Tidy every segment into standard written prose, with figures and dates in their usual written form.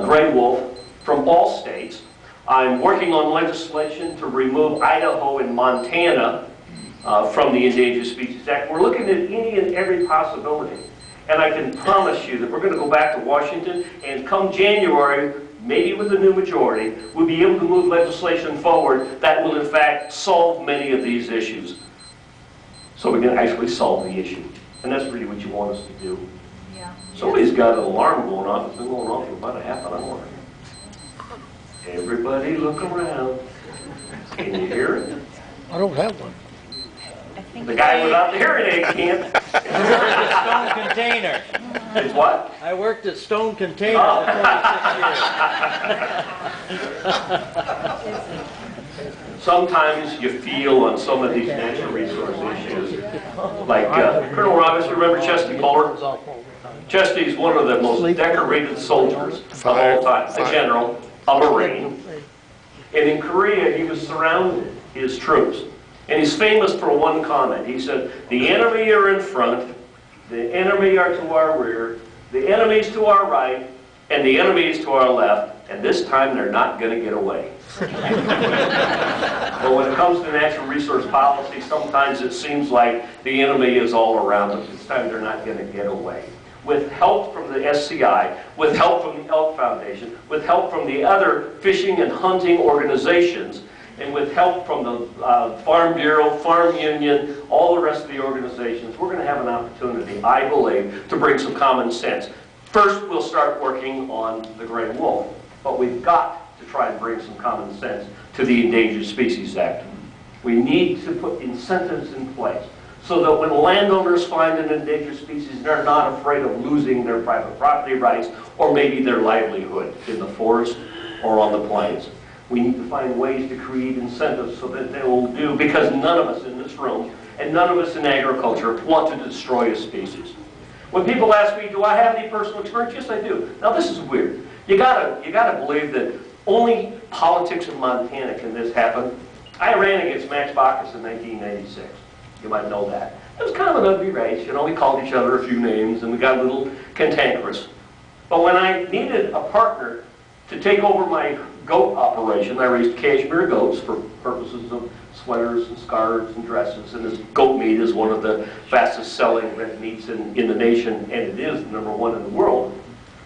gray wolf from all states. I'm working on legislation to remove Idaho and Montana from the Endangered Species Act. We're looking at any and every possibility. And I can promise you that we're going to go back to Washington, and come January, maybe with a new majority, we'll be able to move legislation forward that will in fact solve many of these issues. So we can actually solve the issue. And that's really what you want us to do. Yeah. Somebody's got an alarm going off. It's been going on for about a half an hour. Everybody look around. Can you hear it? I don't have one. The guy without the hearing aid can't. Stone Container. It's what? I worked at Stone Container for 26 years. Sometimes you feel on some of these natural resource issues, like Colonel Robinson, remember Chesty Buller? Chesty's one of the most decorated soldiers of all time, a general, a Marine. And in Korea, he was surrounded, his troops. And he's famous for one comment. He said, the enemy are in front, the enemy are to our rear, the enemy's to our right, and the enemy's to our left, and this time they're not going to get away. But when it comes to natural resource policy, sometimes it seems like the enemy is all around us. This time they're not going to get away. With help from the SCI, with help from the Elk Foundation, with help from the other fishing and hunting organizations, and with help from the Farm Bureau, Farm Union, all the rest of the organizations, we're going to have an opportunity, I believe, to bring some common sense. First, we'll start working on the gray wolf, but we've got to try and bring some common sense to the Endangered Species Act. We need to put incentives in place so that when landowners find an endangered species, they're not afraid of losing their private property rights or maybe their livelihood in the forest or on the plains. We need to find ways to create incentives so that they will do, because none of us in this room and none of us in agriculture want to destroy a species. When people ask me, do I have any personal experience? Yes, I do. Now this is weird. You gotta believe that only politics in Montana can this happen. I ran against Max Bacchus in 1996. You might know that. It was kind of an ugly race. You know, we called each other a few names and we got a little cantankerous. But when I needed a partner to take over my goat operation, I raised cashmere goats for purposes of sweaters and scarves and dresses, and this goat meat is one of the fastest selling red meats in the nation, and it is #1 in the world.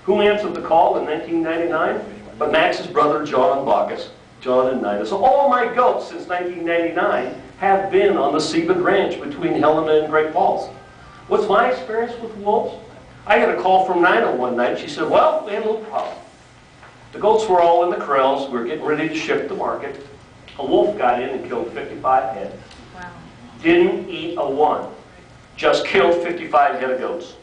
Who answered the call in 1999? But Max's brother, John Bacchus, John and Nina. So all my goats since 1999 have been on the Seabed Ranch between Helena and Great Falls. What's my experience with wolves? I got a call from Nina one night. She said, well, we had a little problem. The goats were all in the corrals. We were getting ready to ship to market. A wolf got in and killed 55 head. Wow. Didn't eat a one. Just killed 55 head of goats.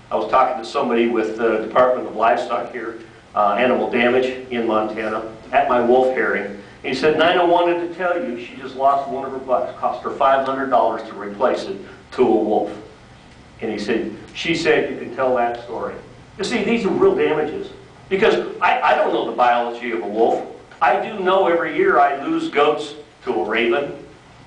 I was talking to somebody with the Department of Livestock here, animal damage in Montana, at my wolf hearing. He said, Nina wanted to tell you she just lost one of her bucks. Cost her $500 to replace it to a wolf. And he said, she said you can tell that story. You see, these are real damages. Because I don't know the biology of a wolf. I do know every year I lose goats to a raven,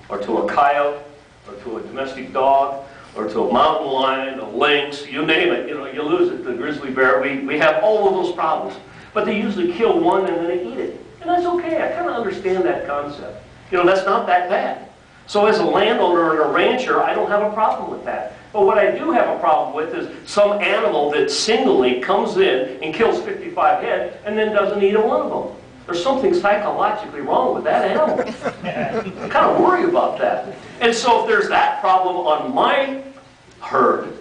or to a coyote, or to a domestic dog, or to a mountain lion, a lynx, you name it. You know, you lose it, the grizzly bear. We have all of those problems. But they usually kill one and then they eat it. And that's okay. I kind of understand that concept. You know, that's not that bad. So as a landowner and a rancher, I don't have a problem with that. But what I do have a problem with is some animal that singly comes in and kills 55 head and then doesn't eat a one of them. There's something psychologically wrong with that animal. I kind of worry about that. And so if there's that problem on my herd,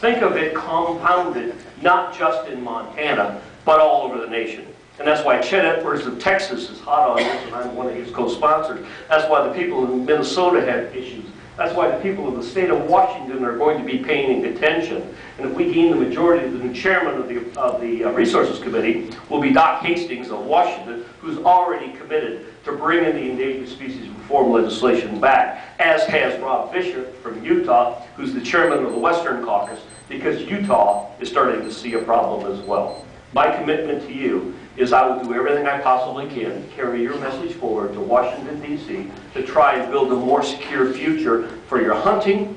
think of it compounded, not just in Montana, but all over the nation. And that's why Chet Edwards of Texas is hot on this, and I'm one of his co-sponsors. That's why the people in Minnesota have issues. That's why the people of the state of Washington are going to be paying attention. And if we gain the majority, the new chairman of the Resources Committee will be Doc Hastings of Washington, who's already committed to bringing the endangered species reform legislation back, as has Rob Bishop from Utah, who's the chairman of the Western Caucus, because Utah is starting to see a problem as well. My commitment to you is I will do everything I possibly can to carry your message forward to Washington, D.C. to try and build a more secure future for your hunting,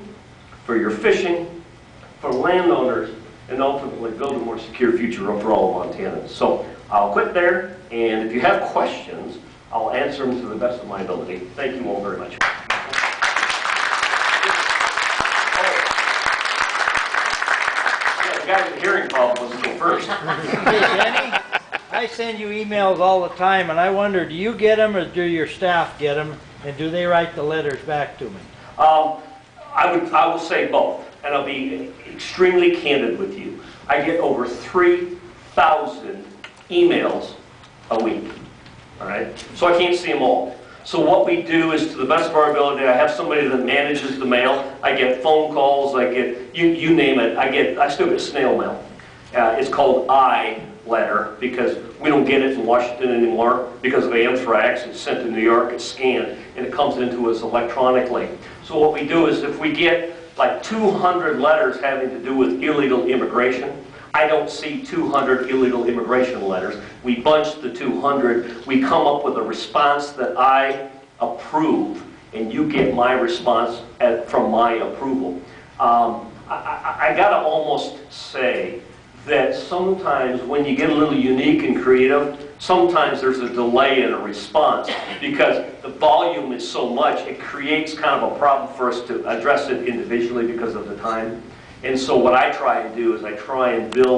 for your fishing, for landowners, and ultimately build a more secure future for all Montanans. So I'll quit there, and if you have questions, I'll answer them to the best of my ability. Thank you all very much. The guy with the hearing problem was go first. Hey, Denny, I send you emails all the time, and I wonder, do you get them or do your staff get them, and do they write the letters back to me? I will say both, and I'll be extremely candid with you. I get over 3,000 emails a week, all right? So I can't see them all. So what we do is, to the best of our ability, I have somebody that manages the mail. I get phone calls, I get, you name it, I still get snail mail. It's called I-letter because we don't get it in Washington anymore because of anthrax. It's sent to New York, it's scanned, and it comes into us electronically. So what we do is, if we get like 200 letters having to do with illegal immigration, I don't see 200 illegal immigration letters. We bunch the 200, we come up with a response that I approve, and you get my response from my approval. I gotta almost say that sometimes when you get a little unique and creative, sometimes there's a delay in a response because the volume is so much, it creates kind of a problem for us to address it individually because of the time. And so what I try and do is I try and build